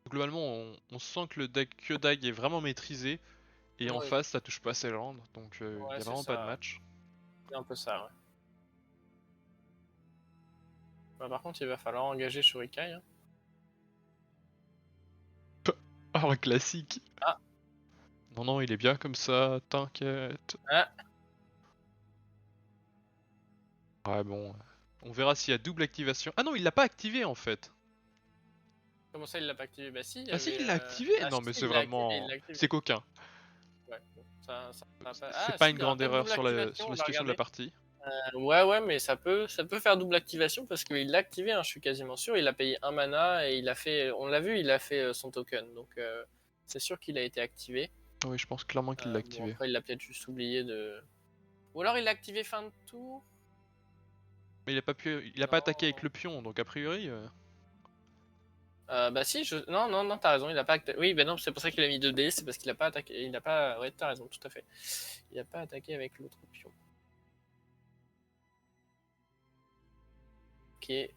S2: Globalement, on sent que le deck Kyodai est vraiment maîtrisé. Et en
S1: Oui,
S2: face, ça touche pas ses landes. Donc il y
S1: ouais,
S2: a
S1: c'est
S2: vraiment pas de
S1: ça.
S2: match.
S1: C'est un peu ça, ouais. Bah, par contre, il va falloir engager Shurikai. Hein.
S2: Ah, le classique.
S1: Ah,
S2: Non, non, il est bien comme ça, t'inquiète.
S1: ah,
S2: Ouais, bon. On verra s'il y a double activation. Ah non, il l'a pas activé en fait.
S1: comment ça, il l'a pas activé? Bah si, il y
S2: Ah si,
S1: avait.
S2: il l'a activé.
S1: Ah
S2: Non,
S1: si,
S2: mais
S1: si,
S2: c'est
S1: il l'a activé, il
S2: vraiment.
S1: l'a activé.
S2: C'est coquin.
S1: Ouais, bon, ça va pas.
S2: C'est
S1: Ah
S2: pas
S1: si,
S2: une
S1: il y aura
S2: grande
S1: pas de
S2: erreur
S1: double
S2: sur
S1: activation,
S2: sur
S1: on
S2: la
S1: va
S2: situation de la
S1: regarder.
S2: partie.
S1: Ouais, ouais, mais ça peut faire double activation parce qu'il l'a activé, hein, je suis quasiment sûr. Il a payé un mana et il a fait. On l'a vu, il a fait son token. Donc c'est sûr qu'il a été activé.
S2: Ah oui, je pense clairement qu'il l'a
S1: Bon,
S2: activé.
S1: après, il l'a peut-être juste oublié de. Ou alors il l'a activé fin de tour?
S2: Mais il a pas attaqué avec
S1: Non.
S2: le pion, donc a priori.
S1: Bah si, non, non, non, t'as raison, il a pas attaqué. Oui, bah non, c'est pour ça qu'il a mis 2D, c'est parce qu'il a pas attaqué. Il a pas. Ouais, t'as raison, tout à fait. Il a pas attaqué avec l'autre pion. Ok.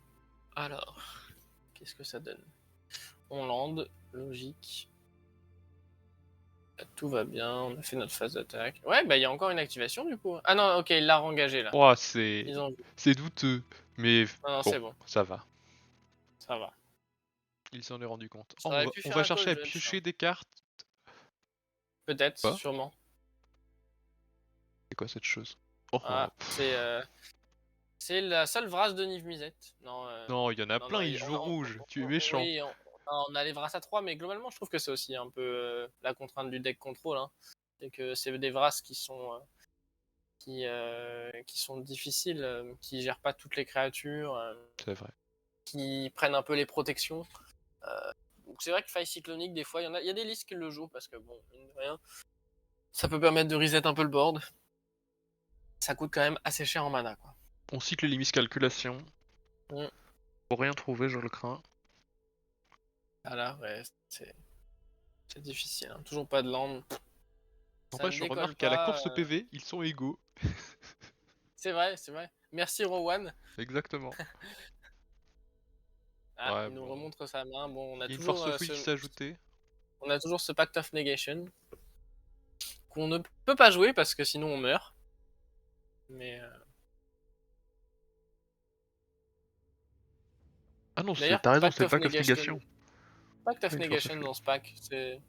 S1: Alors, qu'est-ce que ça donne? On land, logique. Tout va bien, on a fait notre phase d'attaque. Ouais, bah il y a encore une activation du coup. Ah non, ok, il l'a engagé là.
S2: Oh,
S1: Ils ont...
S2: c'est douteux, mais
S1: Non, non,
S2: bon,
S1: c'est bon,
S2: ça va.
S1: ça va.
S2: Il s'en est rendu compte.
S1: Ça
S2: Oh,
S1: aurait pu
S2: on
S1: faire
S2: va
S1: un
S2: chercher
S1: call
S2: à
S1: judge,
S2: piocher
S1: hein.
S2: des cartes.
S1: Peut-être,
S2: Pas.
S1: sûrement.
S2: C'est quoi cette chose? Oh,
S1: Ah, c'est la seule Vras de Niv Mizzet. Non,
S2: non, il y en a
S1: non, non,
S2: plein, ils jouent rouge. Tu es méchant.
S1: oui, on a les Vras à 3, mais globalement, je trouve que c'est aussi un peu la contrainte du deck control. Hein. C'est que c'est des Vras qui sont difficiles, qui gèrent pas toutes les créatures,
S2: C'est vrai.
S1: qui prennent un peu les protections. Donc c'est vrai que faille cyclonique, des fois, il y a des listes qui le jouent parce que bon, mine de rien, ça peut permettre de reset un peu le board. Ça coûte quand même assez cher en mana, quoi.
S2: On cycle les miscalculations.
S1: Mm.
S2: Pour rien trouver, je le crains.
S1: Voilà, ouais, c'est difficile. Hein. Toujours pas de land. Ça
S2: Enfin,
S1: ne
S2: je
S1: décolle
S2: remarque qu'à la
S1: pas.
S2: course au PV, ils sont égaux.
S1: C'est vrai, c'est vrai. Merci Rowan.
S2: Exactement.
S1: Ah,
S2: Ouais,
S1: il nous
S2: bon.
S1: remontre sa main. Bon,
S2: Il y a une force fouille qui s'est ajoutée.
S1: on a toujours ce Pact of Negation qu'on ne peut pas jouer parce que sinon on meurt. Mais
S2: Ah non,
S1: d'ailleurs,
S2: t'as raison,
S1: Pact
S2: c'est le
S1: of
S2: pack of
S1: Negation,
S2: négation.
S1: Pact of
S2: Une force
S1: Negation
S2: fouille.
S1: dans ce pack, c'est ouais,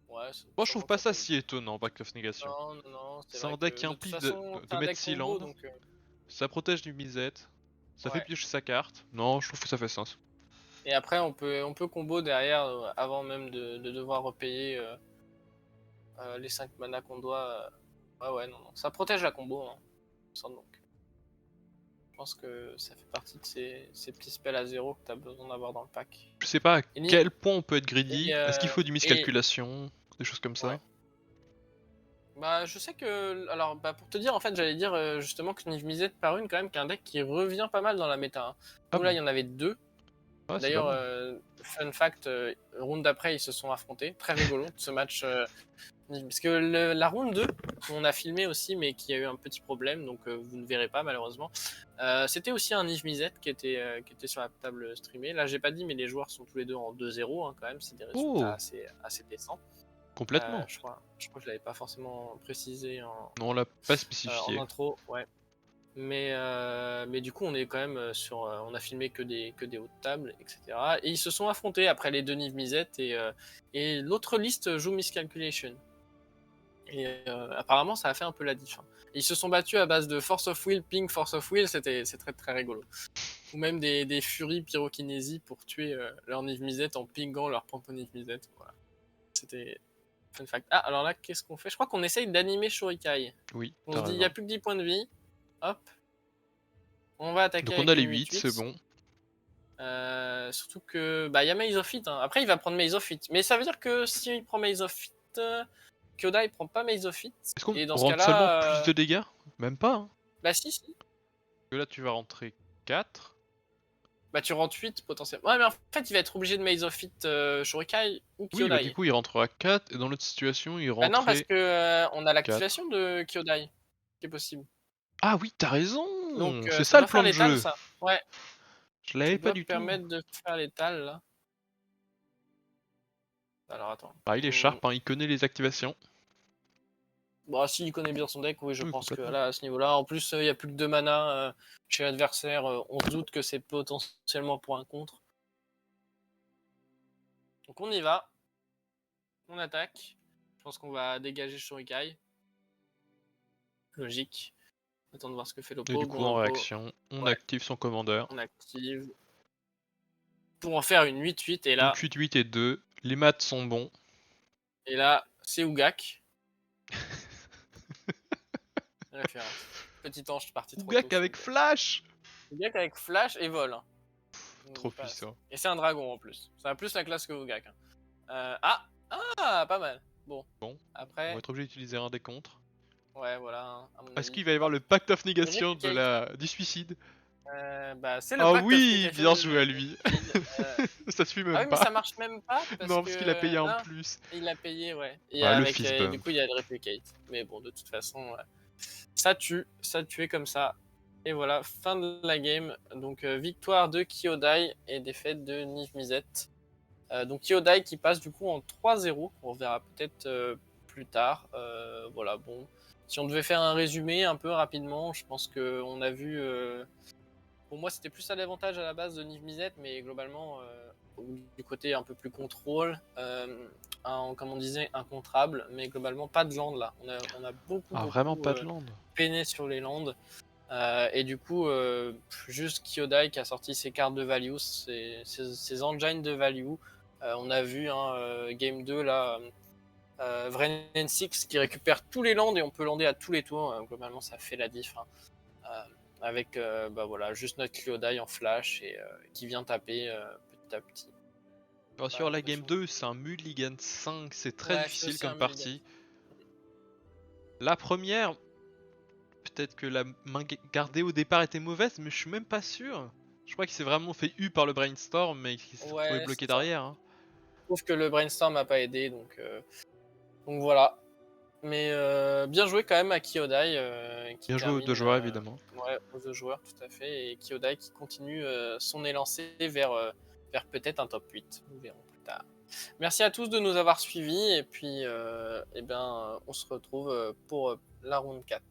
S2: Moi, je trouve
S1: sûrement
S2: pas
S1: ça
S2: ça
S1: peut...
S2: si étonnant, Pact of Négation.
S1: Non, non, non, c'est
S2: C'est
S1: vrai
S2: un deck
S1: que
S2: qui
S1: de toute
S2: implique
S1: façon, c'est
S2: de
S1: un
S2: mettre
S1: deck
S2: six
S1: combo,
S2: landes,
S1: donc
S2: ça protège du misette, ça fait
S1: ouais.
S2: piocher sa carte. Non, je trouve que ça fait sens.
S1: Et après, on peut combo derrière avant même de devoir repayer les 5 mana qu'on doit. Ouais, ouais, non, non. Ça protège la combo, hein, sans donc. Je pense que ça fait partie de ces petits spells à 0 que tu as besoin d'avoir dans le pack.
S2: Je sais pas à
S1: Et,
S2: quel point on peut être greedy,
S1: et,
S2: est-ce qu'il faut du
S1: et
S2: miscalculation, des choses comme ça.
S1: ouais. Bah, je sais que. Alors, bah, pour te dire, en fait, j'allais dire justement que Niv Mizzet par une, quand même, qu'un deck qui revient pas mal dans la méta. Hein.
S2: Ah
S1: Nous, là,
S2: bon?
S1: il y en avait 2.
S2: Ah, c'est pas
S1: D'ailleurs,
S2: mal.
S1: fun fact, round d'après, ils se sont affrontés. Très rigolo, ce match. Parce que la round 2, on a filmé aussi, mais qui a eu un petit problème, donc vous ne verrez pas malheureusement. C'était aussi un Niv Mizzet qui était sur la table streamée. Là, j'ai pas dit, mais les joueurs sont tous les deux en 2-0 hein, quand même. C'est des résultats
S2: Oh,
S1: assez décents.
S2: complètement.
S1: Je crois que je l'avais pas forcément précisé
S2: Non, on l'a pas
S1: en
S2: spécifié.
S1: intro, ouais. Mais du coup, on est quand même sur. On a filmé que des hautes tables, etc. Et ils se sont affrontés après les deux Niv Mizzet et l'autre liste joue Miscalculation. Et apparemment, ça a fait un peu la diff. Hein. Ils se sont battus à base de Force of Will, Ping Force of Will, c'est très très rigolo. Ou même des Furies Pyrokinésie pour tuer leur Niv Mizzet en pingant leur propre Niv Mizzet. Voilà. C'était fun fact. Ah, alors là, qu'est-ce qu'on fait? Je crois qu'on essaye d'animer Shurikai.
S2: Oui,
S1: On
S2: t'as
S1: se dit, il n'y a
S2: raison.
S1: plus que 10 points de vie. Hop. On va attaquer
S2: Donc on
S1: avec
S2: a les
S1: une
S2: 8, c'est
S1: 8-8.
S2: bon.
S1: Surtout que bah il y a Maze of Fit. Hein. Après il va prendre Maze of Fit. Mais ça veut dire que si il prend Maze of Fit, Kyoda il prend pas Maze of Fit.
S2: Est-ce qu'on
S1: Et dans ce
S2: rentre seulement plus
S1: cas-là,
S2: de dégâts? Même pas, hein.
S1: bah si.
S2: Parce que là, tu vas rentrer 4.
S1: Bah tu rentres 8 potentiellement. Ouais mais en fait il va être obligé de Maze of Fit Shurikai ou
S2: Oui, bah du
S1: Kyodai.
S2: coup, il rentrera 4, et dans l'autre situation, il
S1: Bah non parce
S2: rentrait
S1: que on a
S2: 4.
S1: l'activation de Kyodai qui est possible.
S2: Ah oui, t'as raison!
S1: Donc
S2: C'est
S1: ça
S2: ça le
S1: doit faire
S2: plan de
S1: l'étal
S2: jeu.
S1: ça. Ouais,
S2: Je
S1: ça
S2: l'avais pas
S1: doit
S2: du tout.
S1: permettre de faire l'étal là. Alors attends.
S2: Ah, il est sharp, hein, il connaît les activations.
S1: Bon, s'il connaît bien son deck, oui, je
S2: Oui,
S1: pense que
S2: complètement.
S1: là, à ce niveau-là, en plus, il n'y a plus que 2 mana chez l'adversaire. On se doute que c'est potentiellement pour un contre. Donc on y va. On attaque. Je pense qu'on va dégager Shurikai. Logique. Attends de voir ce que fait
S2: Et
S1: l'oppo.
S2: du coup,
S1: Bon,
S2: en
S1: l'oppo,
S2: réaction, on
S1: ouais,
S2: active son commandeur.
S1: on active. Pour en faire une 8-8.
S2: Donc 8, 8 et 2. Les maths sont bons.
S1: Et là c'est Ugak. Référence. Petit ange parti trop tôt.
S2: Ougak avec flash!
S1: Ugak avec flash et vol. Hein.
S2: Trop puissant.
S1: Et c'est un dragon en plus. Ça a plus la classe que Ugak. Hein. Pas mal. Bon,
S2: Bon, on
S1: après,
S2: va être obligé d'utiliser un des contres.
S1: ouais, voilà, hein, à mon
S2: Est-ce
S1: avis.
S2: qu'il va y avoir le pacte of
S1: Le
S2: négation de
S1: Replicate,
S2: du suicide?
S1: bah, c'est le
S2: Ah
S1: pacte of
S2: oui,
S1: Negation
S2: bien
S1: de
S2: joué à lui.
S1: Suicide.
S2: Ça suit
S1: Ah
S2: même
S1: oui, mais
S2: pas.
S1: ça marche même pas parce
S2: Non, parce qu'il a payé
S1: que.
S2: en
S1: Non,
S2: plus.
S1: il a payé, ouais. Et
S2: Ah, le
S1: avec,
S2: fist
S1: du
S2: bump.
S1: coup, il y a le Replicate. Mais bon, de toute façon, ça tue est comme ça. Et voilà, fin de la game. Donc victoire de Kyodai et défaite de Niv Mizzet. Donc Kyodai qui passe du coup en 3-0. On verra peut-être plus tard. Voilà, bon. Si on devait faire un résumé un peu rapidement, je pense qu'on a vu... pour moi, c'était plus à l'avantage à la base de Niv Mizzet, mais globalement, du côté un peu plus contrôle, comme on disait, incontrable, mais globalement pas de land là. On a beaucoup,
S2: Ah, vraiment
S1: beaucoup
S2: pas de land.
S1: peiné sur les lands. Et du coup, juste Kyodai qui a sorti ses cartes de value, ses engines de value. On a vu Game 2 là, Vrennen 6 qui récupère tous les lands et on peut lander à tous les tours. Globalement, ça fait la diff. Hein. Avec voilà, juste notre Kyodai en flash et qui vient taper petit à petit.
S2: Alors, sur la game 2, c'est un Mulligan 5, c'est très
S1: Ouais, c'est
S2: difficile
S1: aussi un
S2: comme
S1: mulligan.
S2: partie. La première, peut-être que la main gardée au départ était mauvaise, mais je suis même pas sûr. Je crois qu'il s'est vraiment fait U par le brainstorm, mais qu'il s'est retrouvé
S1: Ouais,
S2: bloqué
S1: c'est ça.
S2: derrière. Hein.
S1: Je trouve que le brainstorm m'a pas aidé, donc voilà. Mais bien joué quand même à Kyodai qui
S2: Bien joué aux
S1: termine
S2: deux joueurs, évidemment.
S1: ouais, aux deux joueurs tout à fait et Kyodai qui continue son élancé vers peut-être un top 8. Nous verrons plus tard. Merci à tous de nous avoir suivis et puis eh bien, on se retrouve pour la round 4.